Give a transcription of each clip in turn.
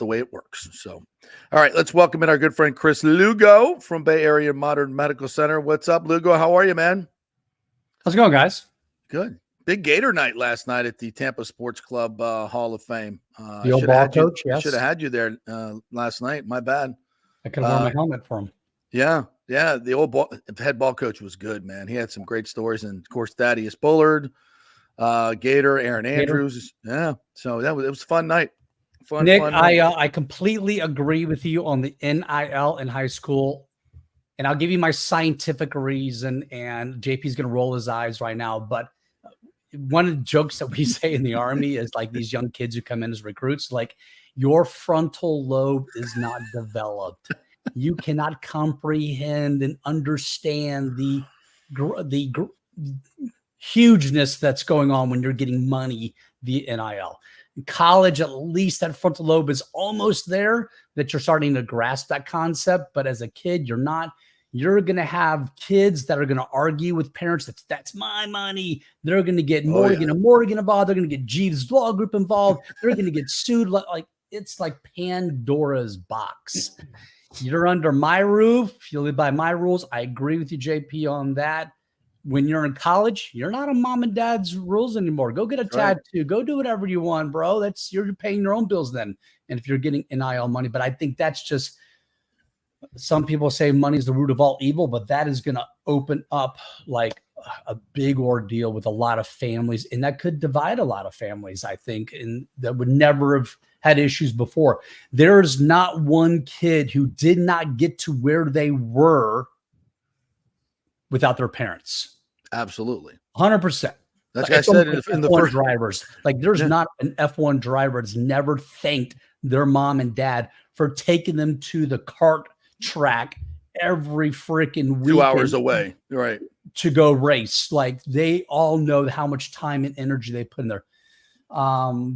the way it works. So, all right, let's welcome in our good friend Khris Lugo from Bay Area Modern Medical Center. What's up, Lugo? How are you, man? How's it going, guys? Good. Big Gator night last night at the Tampa Sports Club Hall of Fame. The old ball coach, yes. I yes. should have had you there last night. My bad. I could have worn my helmet for him. Yeah. The old head ball coach was good, man. He had some great stories. And, of course, Thaddeus Bullard, Gator, Aaron Andrews. Yeah. So it was a fun night. Nick, fun night. I completely agree with you on the NIL in high school. And I'll give you my scientific reason. And JP's going to roll his eyes right now. But one of the jokes that we say in the Army is like these young kids who come in as recruits, like your frontal lobe is not developed. You cannot comprehend and understand the hugeness that's going on when you're getting money via NIL. In college, at least that frontal lobe is almost there, that you're starting to grasp that concept. But as a kid, you're not. You're going to have kids that are going to argue with parents that's my money. They're going to get Morgan and Morgan involved. They're going to get Jeeves Law Group involved. They're going to get sued. Like it's like Pandora's box. You're under my roof. You live by my rules. I agree with you, JP, on that. When you're in college, you're not on mom and dad's rules anymore. Go get a tattoo. Go do whatever you want, bro. You're paying your own bills then. And if you're getting NIL money, but I think that's just. Some people say money is the root of all evil, but that is going to open up like a big ordeal with a lot of families, and that could divide a lot of families, I think, and that would never have had issues before. There's not one kid who did not get to where they were without their parents. Absolutely. 100%. That's what I said in the first drivers. Like there's not an F1 driver that's never thanked their mom and dad for taking them to the kart track every freaking week 2 hours away, right, to go race. Like they all know how much time and energy they put in there.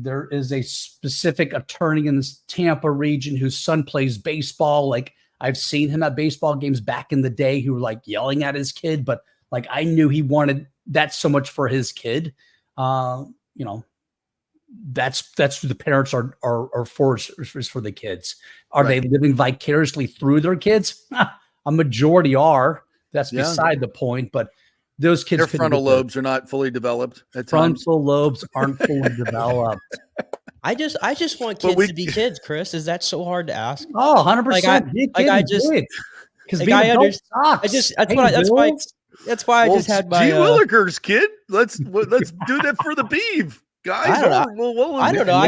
There is a specific attorney in this Tampa region whose son plays baseball. Like I've seen him at baseball games back in the day who were like yelling at his kid, but like I knew he wanted that so much for his kid. That's who the parents are for, is for the kids. Are they living vicariously through their kids? A majority are. That's beside the point. But those kids, their frontal lobes are not fully developed. Frontal lobes aren't fully developed. I just want kids to be kids, Chris. Is that so hard to ask? Oh, 100%. That's why I just had my G. Willikers, kid. Let's do that for the beeve. Guys, I don't know. I don't know.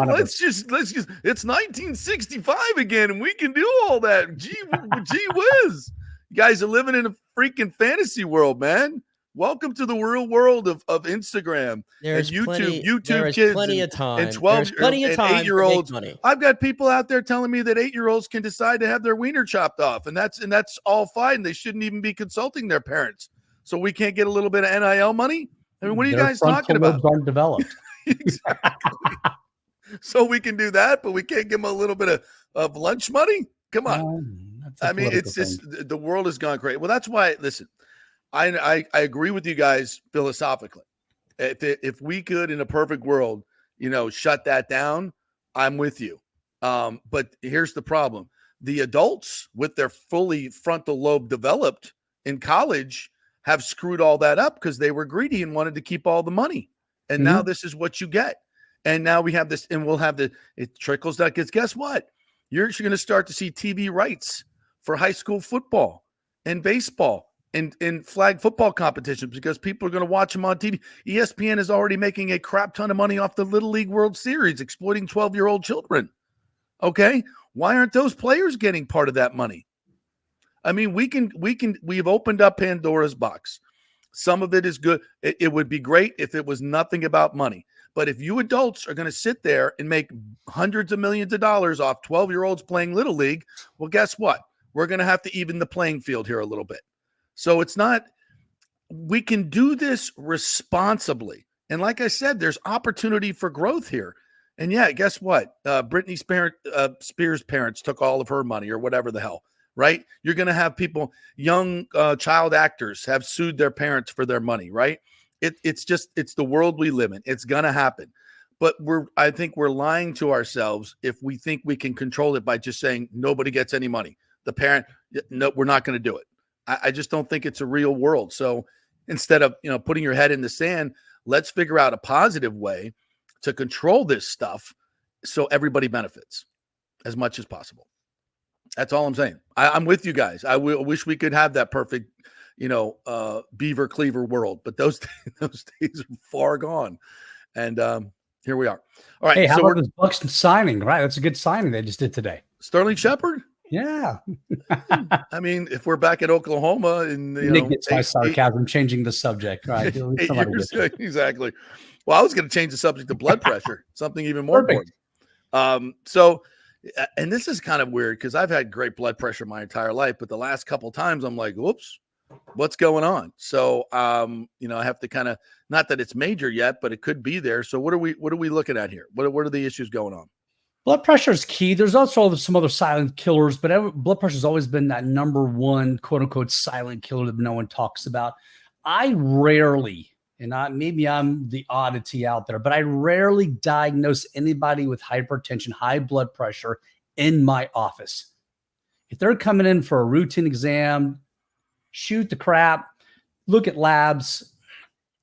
Let's just. It's 1965 again, and we can do all that. Gee whiz, you guys are living in a freaking fantasy world, man. Welcome to the real world of Instagram and YouTube kids, plenty of time. And 12 and 8-year-olds. Money. I've got people out there telling me that 8-year-olds can decide to have their wiener chopped off, and that's all fine. They shouldn't even be consulting their parents. So we can't get a little bit of NIL money. I mean, what are you guys talking about? Lobes aren't developed. Exactly. So we can do that, but we can't give them a little bit of lunch money? Come on. I mean, it's just the world has gone crazy. Well, that's why, listen, I agree with you guys philosophically. If we could, in a perfect world, shut that down, I'm with you. But here's the problem. The adults with their fully frontal lobe developed in college have screwed all that up because they were greedy and wanted to keep all the money. And now this is what you get. And now we have this, and we'll have it trickles down. Because guess what? You're going to start to see TV rights for high school football and baseball and flag football competitions because people are going to watch them on TV. ESPN is already making a crap ton of money off the Little League World Series, exploiting 12-year-old children. Okay. Why aren't those players getting part of that money? I mean, we've opened up Pandora's box. Some of it is good. It would be great if it was nothing about money. But if you adults are going to sit there and make hundreds of millions of dollars off 12-year-olds playing Little League, well, guess what? We're going to have to even the playing field here a little bit. So we can do this responsibly. And like I said, there's opportunity for growth here. And yeah, guess what? Britney Spears' parents took all of her money or whatever the hell. Right? You're going to have people, young child actors have sued their parents for their money, right? It's the world we live in. It's going to happen. but I think we're lying to ourselves if we think we can control it by just saying nobody gets any money. The parent, no, we're not going to do it. I just don't think it's a real world. So instead of, putting your head in the sand, let's figure out a positive way to control this stuff so everybody benefits as much as possible. That's all I'm saying. I'm with you guys. I wish we could have that perfect, beaver cleaver world, but those days are far gone. And here we are. All right. Hey, how about this Bucks signing? Right, that's a good signing they just did today. Sterling Shepard. Yeah. I mean, if we're back at Oklahoma and Nick gets my sarcasm, changing the subject, right? 8 years, exactly. Well, I was going to change the subject to blood pressure, something even more important. So, and this is kind of weird because I've had great blood pressure my entire life, but the last couple of times I'm like, whoops, what's going on? So, I have to kind of, not that it's major yet, but it could be there. So what are we looking at here? What are the issues going on? Blood pressure is key. There's also some other silent killers, but blood pressure has always been that number one, quote unquote, silent killer that no one talks about. I rarely, and maybe I'm the oddity out there, but I rarely diagnose anybody with hypertension, high blood pressure in my office. If they're coming in for a routine exam, shoot the crap, look at labs,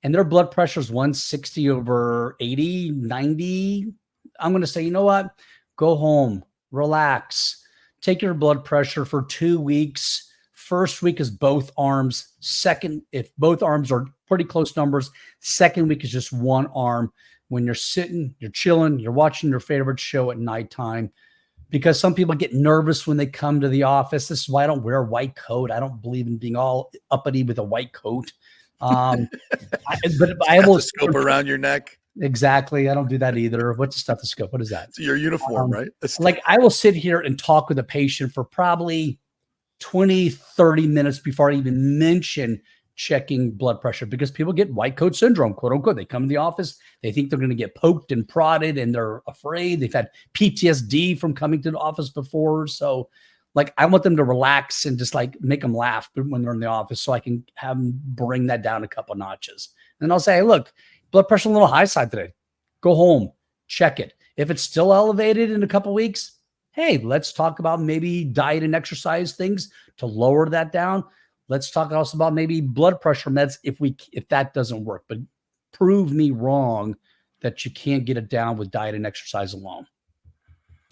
and their blood pressure is 160 over 80, 90, I'm going to say, you know what? Go home, relax, take your blood pressure for 2 weeks. First week is both arms. Second, if both arms are pretty close numbers, second week is just one arm. When you're sitting, you're chilling, you're watching your favorite show at nighttime, because some people get nervous when they come to the office. This is why I don't wear a white coat. I don't believe in being all uppity with a white coat. But I will scope around your neck. Exactly. I don't do that either. What's a stethoscope? What is that? It's your uniform, right? Like I will sit here and talk with a patient for probably 20, 30 minutes before I even mention checking blood pressure, because people get white coat syndrome, quote unquote. They come to the office, they think they're going to get poked and prodded, and they're afraid. They've had PTSD from coming to the office before. So like, I want them to relax and just like make them laugh when they're in the office, so I can have them bring that down a couple notches. And I'll say, hey, look, blood pressure a little high side today. Go home, check it. If it's still elevated in a couple weeks, hey, let's talk about maybe diet and exercise things to lower that down. Let's talk also about maybe blood pressure meds if that doesn't work. But prove me wrong that you can't get it down with diet and exercise alone,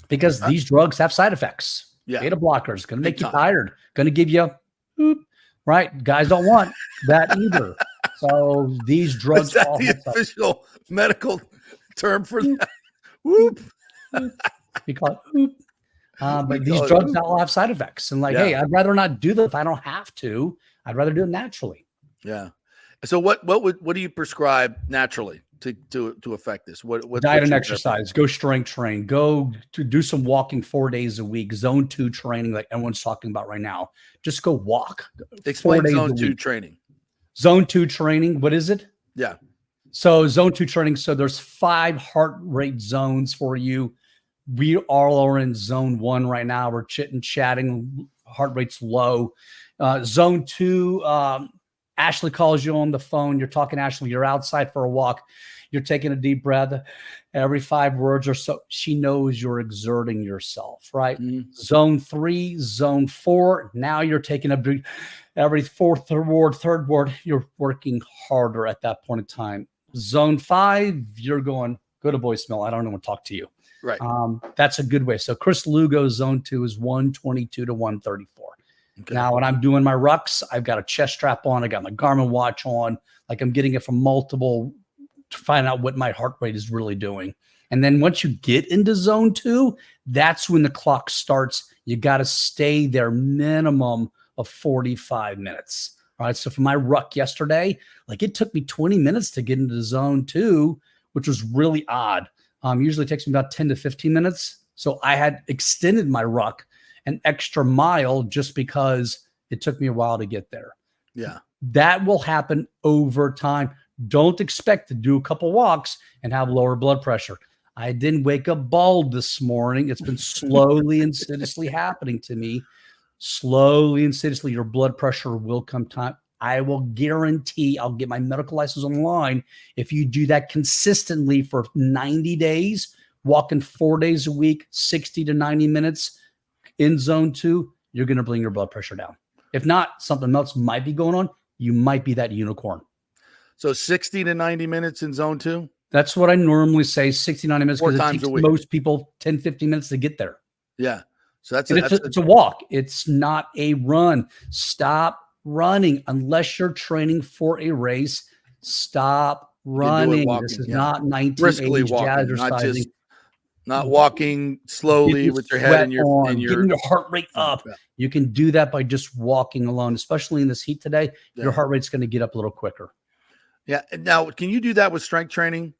because these drugs have side effects. Yeah. Beta blockers going to make you tired, going to give you whoop, right? Guys don't want that either. So these drugs. Is that the official medical term for that? Whoop. We call it whoop. But these drugs all have side effects. And hey, I'd rather not do that if I don't have to. I'd rather do it naturally. Yeah. So what do you prescribe naturally to affect this? What diet and exercise? Go strength train. Go to do some walking 4 days a week. Zone 2 training, like everyone's talking about right now. Just go walk. Explain zone 2 training. Zone 2 training. What is it? Yeah. So zone 2 training. So there's 5 heart rate zones for you. We all are in zone 1 right now. We're chatting. Heart rate's low. Zone 2, Ashley calls you on the phone. You're talking to Ashley. You're outside for a walk. You're taking a deep breath every 5 words or so. She knows you're exerting yourself, right? Mm-hmm. Zone 3, zone 4. Now you're taking a big, every third word, you're working harder at that point in time. Zone 5, you're going, go to voicemail. I don't want to talk to you. Right. That's a good way. So Khris Lugo zone 2 is 122 to 134. Okay. Now, when I'm doing my rucks, I've got a chest strap on. I got my Garmin watch on. Like I'm getting it from multiple to find out what my heart rate is really doing. And then once you get into zone 2, that's when the clock starts. You got to stay there minimum of 45 minutes. All right. So for my ruck yesterday, like it took me 20 minutes to get into zone 2, which was really odd. Usually it takes me about 10 to 15 minutes. So I had extended my ruck an extra mile just because it took me a while to get there. Yeah. That will happen over time. Don't expect to do a couple walks and have lower blood pressure. I didn't wake up bald this morning. It's been slowly and insidiously happening to me. Slowly and insidiously, your blood pressure will come I will guarantee I'll get my medical license online. If you do that consistently for 90 days, walking 4 days a week, 60 to 90 minutes in zone 2, you're going to bring your blood pressure down. If not, something else might be going on. You might be that unicorn. So 60 to 90 minutes in zone 2? That's what I normally say, 60, 90 minutes, 4 because it times takes a week. most people 10, 15 minutes to get there. Yeah. So it's a walk. It's not a run. Stop running unless you're training for a race. Stop running. Walking, this is not 1980s briskly walking, jazzercising. not walking slowly with your head in your getting your heart rate up. Yeah. You can do that by just walking alone, especially in this heat today. Yeah. Your heart rate's going to get up a little quicker. Yeah. Now, can you do that with strength training?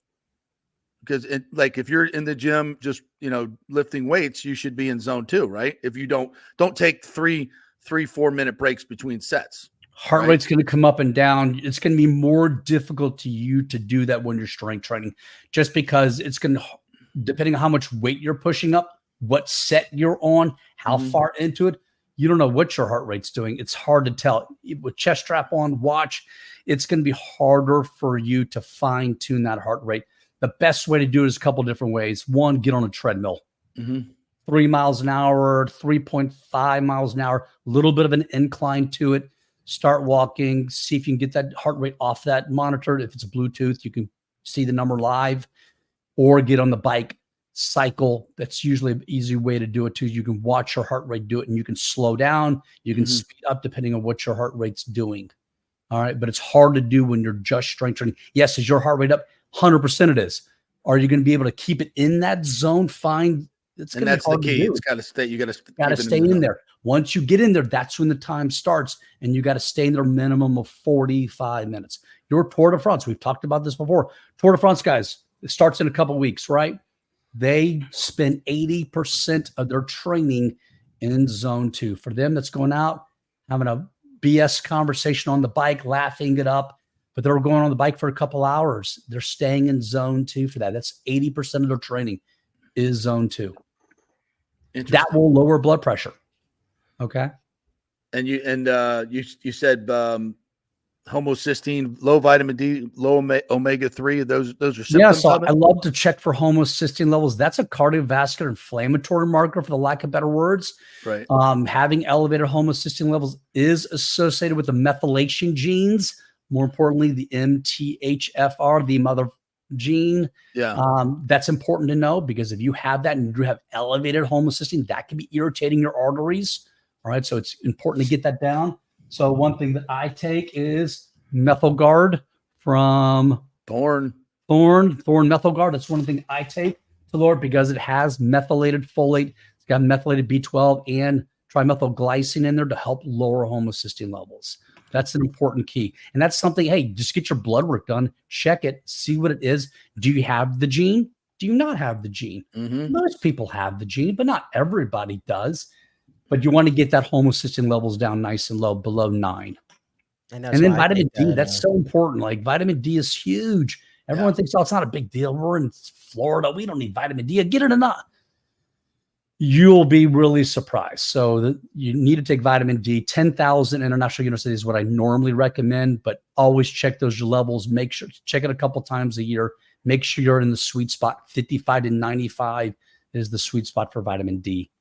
Because like if you're in the gym, just, lifting weights, you should be in zone 2, right? If you don't take 3-4 minute breaks between sets. Heart rate's going to come up and down. It's going to be more difficult to you to do that when you're strength training, just because it's going to, depending on how much weight you're pushing up, what set you're on, how far into it, you don't know what your heart rate's doing. It's hard to tell. With chest strap on, watch, it's going to be harder for you to fine tune that heart rate. The best way to do it is a couple different ways. One, get on a treadmill. 3 miles an hour, 3.5 miles an hour, a little bit of an incline to it. Start walking, see if you can get that heart rate off that monitor. If it's Bluetooth, you can see the number live, or get on the bike, cycle. That's usually an easy way to do it too. You can watch your heart rate do it, and you can slow down. You can speed up depending on what your heart rate's doing. All right. But it's hard to do when you're just strength training. Yes, is your heart rate up? 100% it is. Are you going to be able to keep it in that zone? Fine. It's going to be hard to do. It's got to stay. You got to stay in there. Once you get in there, that's when the time starts, and you got to stay in there a minimum of 45 minutes. Your Tour de France, we've talked about this before. Tour de France guys, it starts in a couple of weeks, right? They spend 80% of their training in zone 2. For them, that's going out, having a BS conversation on the bike, laughing it up. But they're going on the bike for a couple hours. They're staying in zone 2 for that. That's 80% of their training is zone 2. That will lower blood pressure. Okay. And you said homocysteine, low vitamin D, low omega-3. Those are symptoms. Yeah, so I love to check for homocysteine levels. That's a cardiovascular inflammatory marker, for the lack of better words. Right. Having elevated homocysteine levels is associated with the methylation genes. More importantly, the MTHFR, the mother gene. Yeah. That's important to know, because if you have that and you have elevated homocysteine, that can be irritating your arteries. All right. So it's important to get that down. So one thing that I take is MethylGuard from Thorne MethylGuard. That's one thing I take to lower, because it has methylated folate. It's got methylated B12 and trimethylglycine in there to help lower homocysteine levels. That's an important key. And that's something, hey, just get your blood work done, check it, see what it is. Do you have the gene? Do you not have the gene? Most people have the gene, but not everybody does. But you want to get that homocysteine levels down nice and low, below 9. And then vitamin D, that's so important. Like, vitamin D is huge. Everyone thinks, oh, it's not a big deal. We're in Florida. We don't need vitamin D. Get it enough. You'll be really surprised. So you need to take vitamin D. 10,000 international units is what I normally recommend, but always check those levels. Make sure, check it a couple times a year. Make sure you're in the sweet spot. 55 to 95 is the sweet spot for vitamin D.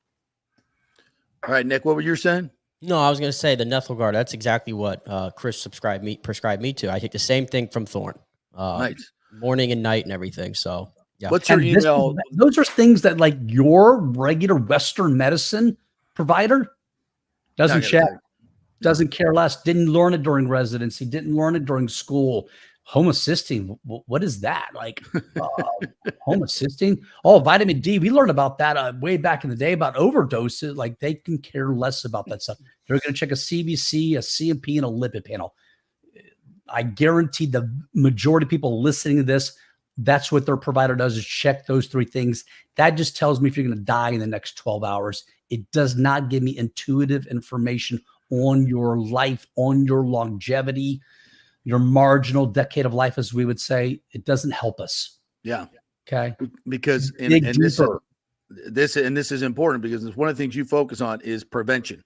All right, Nick, what were you saying? No, I was going to say the NethelGuard. That's exactly what Chris prescribed me to. I take the same thing from Thorne. Nice. Morning and night and everything. So yeah. What's your email? Those are things that, like, your regular Western medicine provider doesn't check, doesn't care less, didn't learn it during residency, didn't learn it during school. Homocysteine, what is that? Like, homocysteine? Oh, vitamin D. We learned about that way back in the day about overdoses. Like, they can care less about that stuff. They're going to check a CBC, a CMP, and a lipid panel. I guarantee the majority of people listening to this, that's what their provider does, is check those 3 things. That just tells me if you're going to die in the next 12 hours. It does not give me intuitive information on your life, on your longevity, your marginal decade of life, as we would say. It doesn't help us. Yeah. Okay. Because this is important, because it's one of the things you focus on is prevention.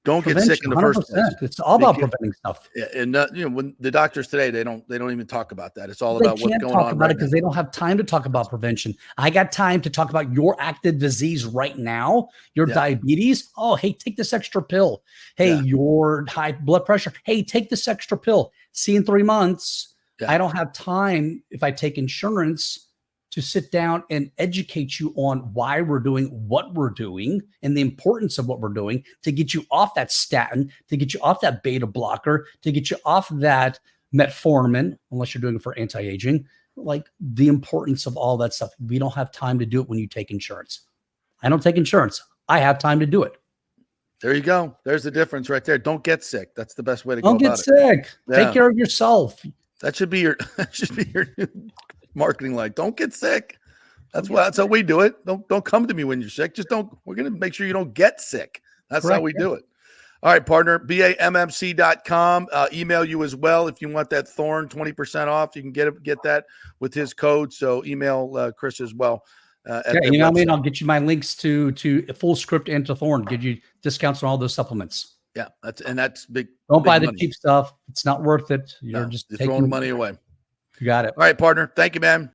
Don't get sick in the first place. It's all about preventing stuff. Yeah, and when the doctors today, they don't even talk about that. It's all about what's going on right now. Because they don't have time to talk about prevention. I got time to talk about your active disease right now, your diabetes. Oh, hey, take this extra pill. Hey, your high blood pressure. Hey, take this extra pill. See you in 3 months. I don't have time, if I take insurance, to sit down and educate you on why we're doing what we're doing and the importance of what we're doing to get you off that statin, to get you off that beta blocker, to get you off that metformin, unless you're doing it for anti-aging, like the importance of all that stuff. We don't have time to do it when you take insurance. I don't take insurance. I have time to do it. There you go. There's the difference right there. Don't get sick. That's the best way to go about it. Don't get sick. Take care of yourself. That should be your new marketing line. Don't get sick. That's how we do it. Don't come to me when you're sick. We're going to make sure you don't get sick. That's how we do it. All right, partner, BAMMC.com. Email you as well. If you want that Thorn 20% off, you can get that with his code. So email Chris as well. Email me and I'll get you my links to Full Script and to Thorn. Give you discounts on all those supplements. Yeah, that's big. Don't buy the cheap stuff. It's not worth it. You're just taking throwing money away. You got it. All right, partner. Thank you, man.